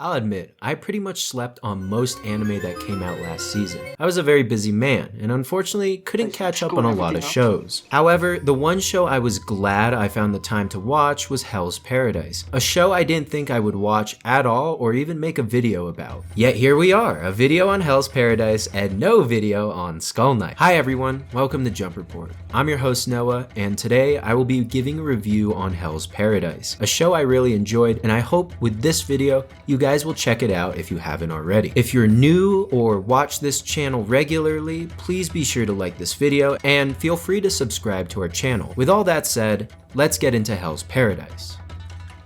I'll admit, I pretty much slept on most anime that came out last season. I was a very busy man, and unfortunately couldn't catch up on a lot of shows. However, the one show I was glad I found the time to watch was Hell's Paradise, a show I didn't think I would watch at all or even make a video about. Yet here we are, a video on Hell's Paradise and no video on Skull Knight. Hi everyone, welcome to Jump Report. I'm your host Noah, and today I will be giving a review on Hell's Paradise, a show I really enjoyed, and I hope with this video you guys will check it out if you haven't already. If you're new or watch this channel regularly, please be sure to like this video and feel free to subscribe to our channel. With all that said, let's get into Hell's Paradise.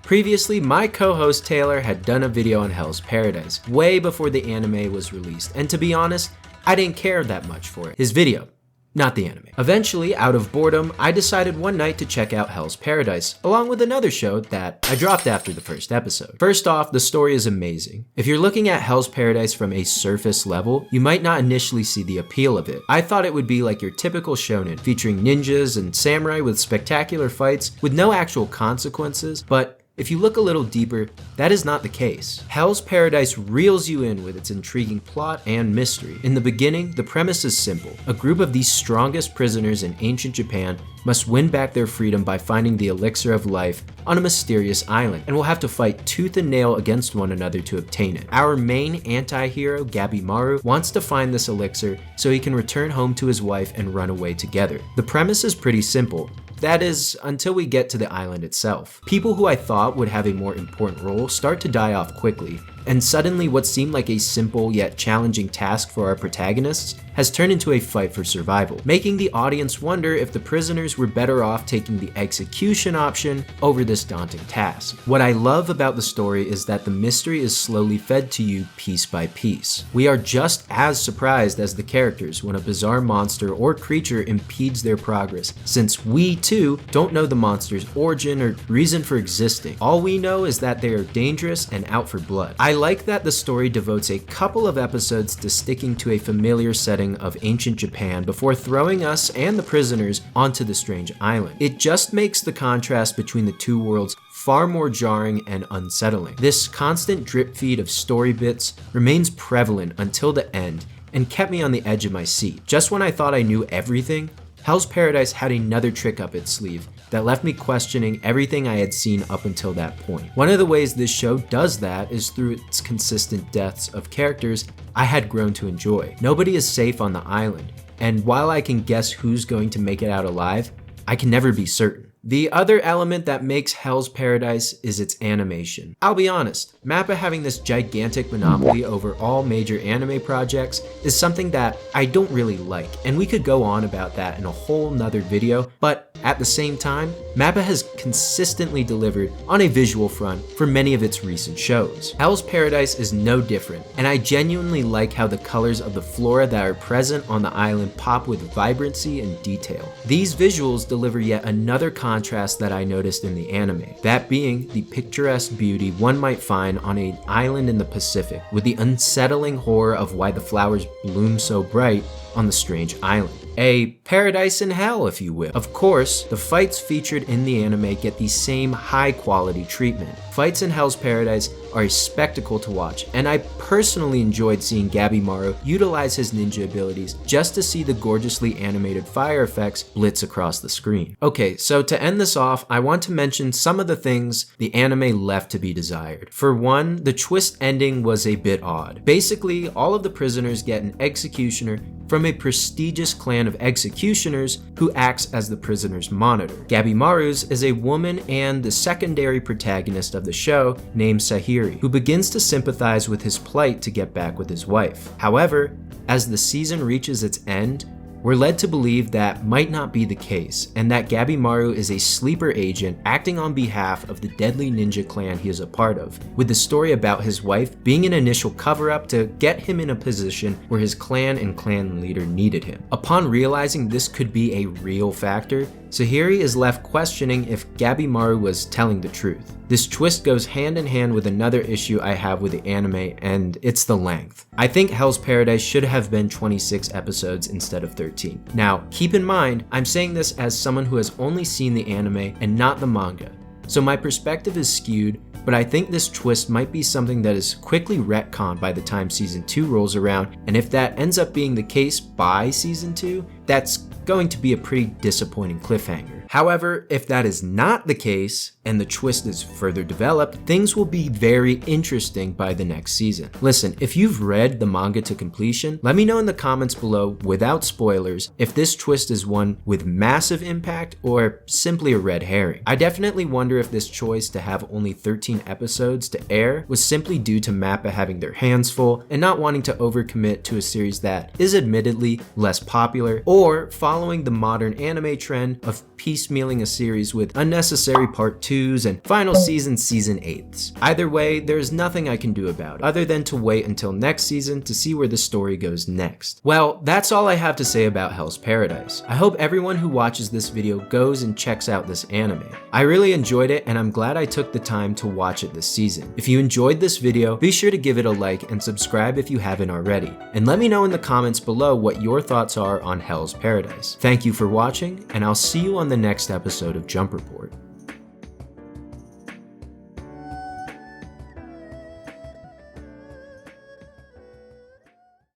Previously, my co-host Taylor had done a video on Hell's Paradise way before the anime was released, and to be honest, I didn't care that much for it. His video, not the anime. Eventually, out of boredom, I decided one night to check out Hell's Paradise, along with another show that I dropped after the first episode. First off, the story is amazing. If you're looking at Hell's Paradise from a surface level, you might not initially see the appeal of it. I thought it would be like your typical shonen, featuring ninjas and samurai with spectacular fights with no actual consequences, but if you look a little deeper, that is not the case. Hell's Paradise reels you in with its intriguing plot and mystery. In the beginning, the premise is simple. A group of the strongest prisoners in ancient Japan must win back their freedom by finding the elixir of life on a mysterious island, and will have to fight tooth and nail against one another to obtain it. Our main anti-hero, Gabimaru, wants to find this elixir so he can return home to his wife and run away together. The premise is pretty simple. That is, until we get to the island itself. People who I thought would have a more important role start to die off quickly, and suddenly what seemed like a simple yet challenging task for our protagonists has turned into a fight for survival, making the audience wonder if the prisoners were better off taking the execution option over this daunting task. What I love about the story is that the mystery is slowly fed to you piece by piece. We are just as surprised as the characters when a bizarre monster or creature impedes their progress, since we too don't know the monster's origin or reason for existing. All we know is that they are dangerous and out for blood. I like that the story devotes a couple of episodes to sticking to a familiar setting of ancient Japan before throwing us and the prisoners onto the strange island. It just makes the contrast between the two worlds far more jarring and unsettling. This constant drip feed of story bits remains prevalent until the end and kept me on the edge of my seat. Just when I thought I knew everything, Hell's Paradise had another trick up its sleeve that left me questioning everything I had seen up until that point. One of the ways this show does that is through its consistent deaths of characters I had grown to enjoy. Nobody is safe on the island, and while I can guess who's going to make it out alive, I can never be certain. The other element that makes Hell's Paradise is its animation. I'll be honest, MAPPA having this gigantic monopoly over all major anime projects is something that I don't really like, and we could go on about that in a whole nother video, but at the same time, MAPPA has consistently delivered on a visual front for many of its recent shows. Hell's Paradise is no different, and I genuinely like how the colors of the flora that are present on the island pop with vibrancy and detail. These visuals deliver yet another contrast that I noticed in the anime, that being the picturesque beauty one might find on an island in the Pacific, with the unsettling horror of why the flowers bloom so bright on the strange island. A paradise in hell, if you will. Of course, the fights featured in the anime get the same high quality treatment. Fights in Hell's Paradise are a spectacle to watch, and I personally enjoyed seeing Gabimaru utilize his ninja abilities just to see the gorgeously animated fire effects blitz across the screen. Okay, so to end this off, I want to mention some of the things the anime left to be desired. For one, the twist ending was a bit odd. Basically, all of the prisoners get an executioner from a prestigious clan of executioners who acts as the prisoner's monitor. Gabimaru's is a woman and the secondary protagonist of the show named Sahiri, who begins to sympathize with his plight to get back with his wife. However, as the season reaches its end, we're led to believe that might not be the case, and that Gabimaru is a sleeper agent acting on behalf of the deadly ninja clan he is a part of, with the story about his wife being an initial cover-up to get him in a position where his clan and clan leader needed him. Upon realizing this could be a real factor, Sahiri is left questioning if Gabimaru was telling the truth. This twist goes hand in hand with another issue I have with the anime, and it's the length. I think Hell's Paradise should have been 26 episodes instead of 13. Now, keep in mind, I'm saying this as someone who has only seen the anime and not the manga. so my perspective is skewed, but I think this twist might be something that is quickly retconned by the time season 2 rolls around, and if that ends up being the case by season 2, that's going to be a pretty disappointing cliffhanger. However, if that is not the case, and the twist is further developed, things will be very interesting by the next season. Listen, if you've read the manga to completion, let me know in the comments below, without spoilers, if this twist is one with massive impact or simply a red herring. I definitely wonder if this choice to have only 13 episodes to air was simply due to MAPPA having their hands full and not wanting to overcommit to a series that is admittedly less popular, or following the modern anime trend of piecemealing a series with unnecessary part 2s and final season 8s. Either way, there's nothing I can do about it, other than to wait until next season to see where the story goes next. Well, that's all I have to say about Hell's Paradise. I hope everyone who watches this video goes and checks out this anime. I really enjoyed it, and I'm glad I took the time to watch it this season. If you enjoyed this video, be sure to give it a like and subscribe if you haven't already. And let me know in the comments below what your thoughts are on Hell's Paradise. Thank you for watching, and I'll see you on the next episode of Jump Report.